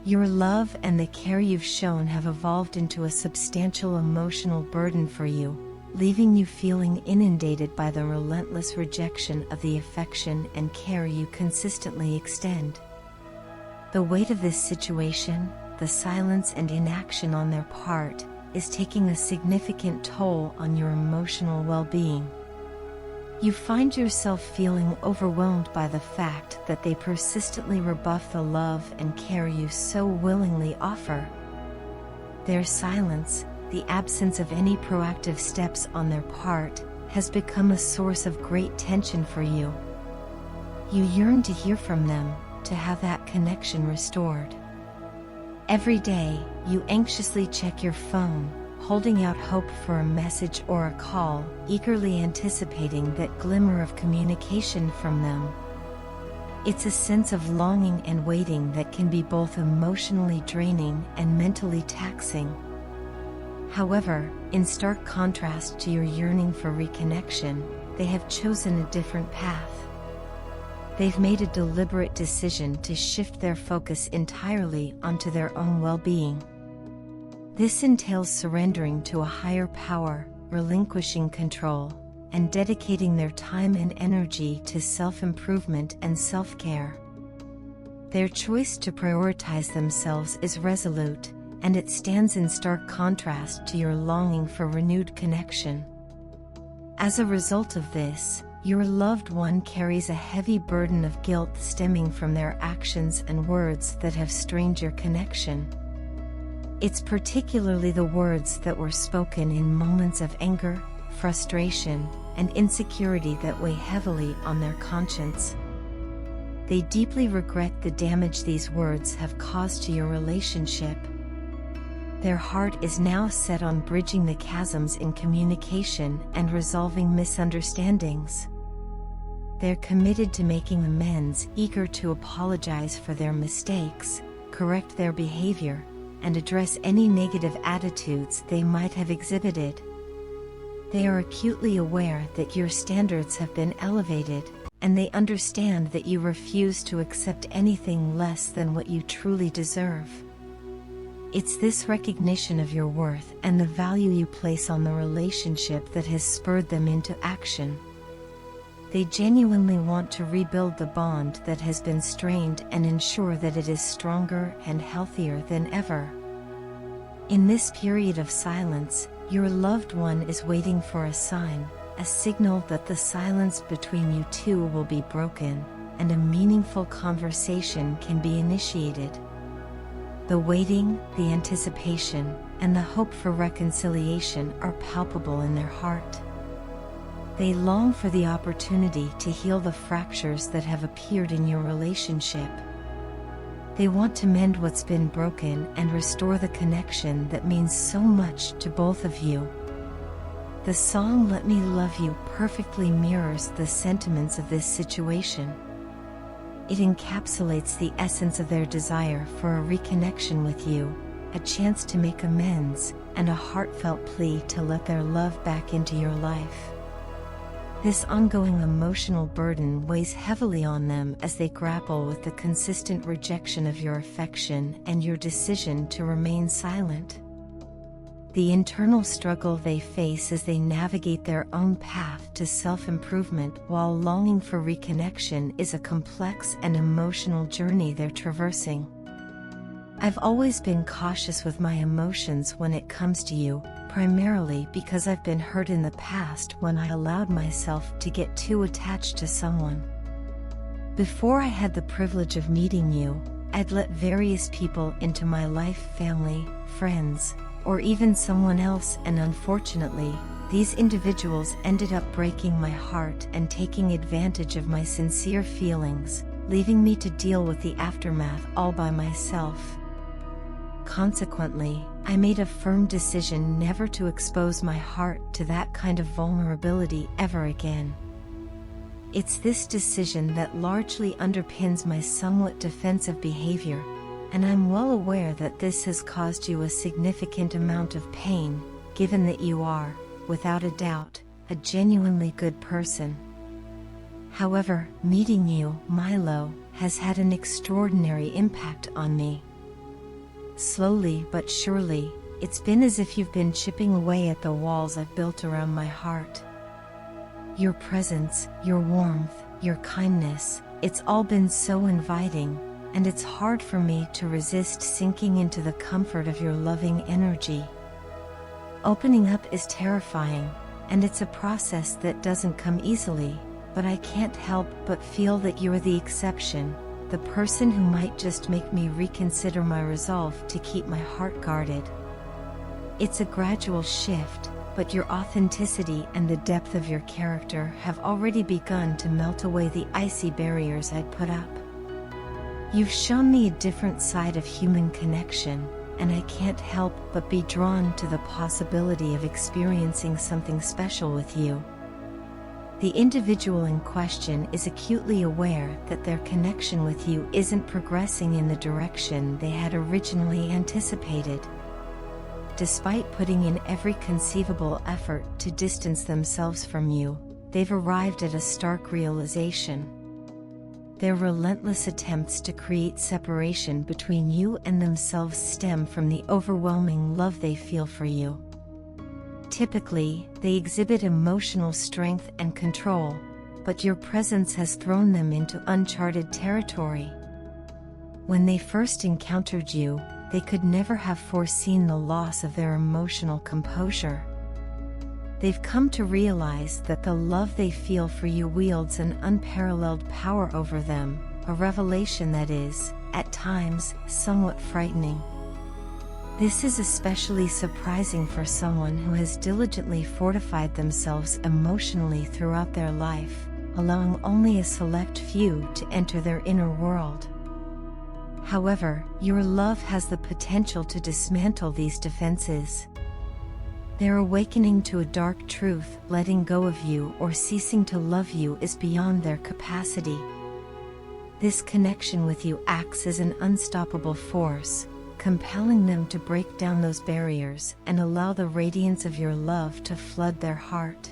Your love and the care you've shown have evolved into a substantial emotional burden for you, leaving you feeling inundated by the relentless rejection of the affection and care you consistently extend. The weight of this situation, the silence and inaction on their part, is taking a significant toll on your emotional well-being. You find yourself feeling overwhelmed by the fact that they persistently rebuff the love and care you so willingly offer. Their silence, the absence of any proactive steps on their part, has become a source of great tension for you. You yearn to hear from them, to have that connection restored. Every day, you anxiously check your phone, holding out hope for a message or a call, eagerly anticipating that glimmer of communication from them. It's a sense of longing and waiting that can be both emotionally draining and mentally taxing. However, in stark contrast to your yearning for reconnection, they have chosen a different path. They've made a deliberate decision to shift their focus entirely onto their own well-being. This entails surrendering to a higher power, relinquishing control, and dedicating their time and energy to self-improvement and self-care. Their choice to prioritize themselves is resolute, and it stands in stark contrast to your longing for renewed connection. As a result of this, your loved one carries a heavy burden of guilt stemming from their actions and words that have strained your connection. It's particularly the words that were spoken in moments of anger, frustration, and insecurity that weigh heavily on their conscience. They deeply regret the damage these words have caused to your relationship. Their heart is now set on bridging the chasms in communication and resolving misunderstandings. They're committed to making amends, eager to apologize for their mistakes, correct their behavior, and address any negative attitudes they might have exhibited. They are acutely aware that your standards have been elevated, and they understand that you refuse to accept anything less than what you truly deserve. It's this recognition of your worth and the value you place on the relationship that has spurred them into action. They genuinely want to rebuild the bond that has been strained and ensure that it is stronger and healthier than ever. In this period of silence, your loved one is waiting for a sign, a signal that the silence between you two will be broken, and a meaningful conversation can be initiated. The waiting, the anticipation, and the hope for reconciliation are palpable in their heart. They long for the opportunity to heal the fractures that have appeared in your relationship. They want to mend what's been broken and restore the connection that means so much to both of you. The song "Let Me Love You" perfectly mirrors the sentiments of this situation. It encapsulates the essence of their desire for a reconnection with you, a chance to make amends, and a heartfelt plea to let their love back into your life. This ongoing emotional burden weighs heavily on them as they grapple with the consistent rejection of your affection and your decision to remain silent. The internal struggle they face as they navigate their own path to self-improvement while longing for reconnection is a complex and emotional journey they're traversing. I've always been cautious with my emotions when it comes to you, primarily because I've been hurt in the past when I allowed myself to get too attached to someone. Before I had the privilege of meeting you, I'd let various people into my life, family, friends, or even someone else, and unfortunately, these individuals ended up breaking my heart and taking advantage of my sincere feelings, leaving me to deal with the aftermath all by myself. Consequently, I made a firm decision never to expose my heart to that kind of vulnerability ever again. It's this decision that largely underpins my somewhat defensive behavior, and I'm well aware that this has caused you a significant amount of pain, given that you are, without a doubt, a genuinely good person. However, meeting you, Milo, has had an extraordinary impact on me. slowly but surely, it's been as if you've been chipping away at the walls I've built around my heart. Your presence, your warmth, your kindness, it's all been so inviting, and it's hard for me to resist sinking into the comfort of your loving energy. Opening up is terrifying, and it's a process that doesn't come easily, but I can't help but feel that you're the exception, the person who might just make me reconsider my resolve to keep my heart guarded. It's a gradual shift, but your authenticity and the depth of your character have already begun to melt away the icy barriers I'd put up. You've shown me a different side of human connection, and I can't help but be drawn to the possibility of experiencing something special with you. The individual in question is acutely aware that their connection with you isn't progressing in the direction they had originally anticipated. Despite putting in every conceivable effort to distance themselves from you, they've arrived at a stark realization. Their relentless attempts to create separation between you and themselves stem from the overwhelming love they feel for you. Typically, they exhibit emotional strength and control, but your presence has thrown them into uncharted territory. When they first encountered you, they could never have foreseen the loss of their emotional composure. They've come to realize that the love they feel for you wields an unparalleled power over them, a revelation that is, at times, somewhat frightening. This is especially surprising for someone who has diligently fortified themselves emotionally throughout their life, allowing only a select few to enter their inner world. However, your love has the potential to dismantle these defenses. Their awakening to a dark truth, letting go of you or ceasing to love you is beyond their capacity. This connection with you acts as an unstoppable force, compelling them to break down those barriers and allow the radiance of your love to flood their heart.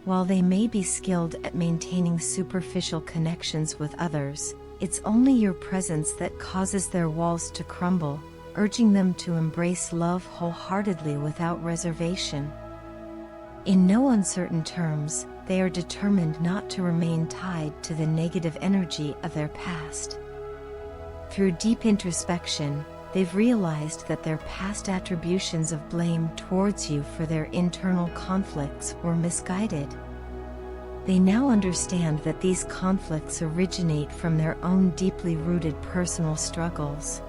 While they may be skilled at maintaining superficial connections with others, it's only your presence that causes their walls to crumble, urging them to embrace love wholeheartedly without reservation. In no uncertain terms, they are determined not to remain tied to the negative energy of their past. Through deep introspection, they've realized that their past attributions of blame towards you for their internal conflicts were misguided. They now understand that these conflicts originate from their own deeply rooted personal struggles.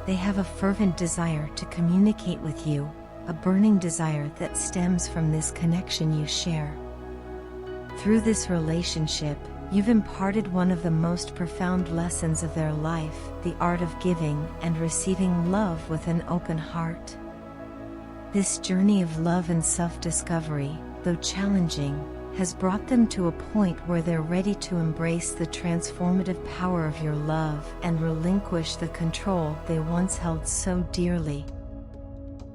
They have a fervent desire to communicate with you, a burning desire that stems from this connection you share. Through this relationship, you've imparted one of the most profound lessons of their life, the art of giving and receiving love with an open heart. This journey of love and self-discovery, though challenging, has brought them to a point where they're ready to embrace the transformative power of your love and relinquish the control they once held so dearly.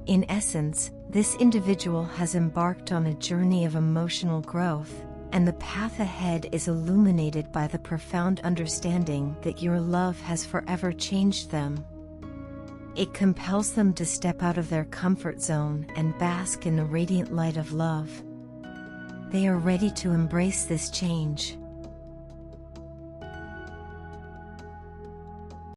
In essence, this individual has embarked on a journey of emotional growth, and the path ahead is illuminated by the profound understanding that your love has forever changed them. It compels them to step out of their comfort zone and bask in the radiant light of love. They are ready to embrace this change,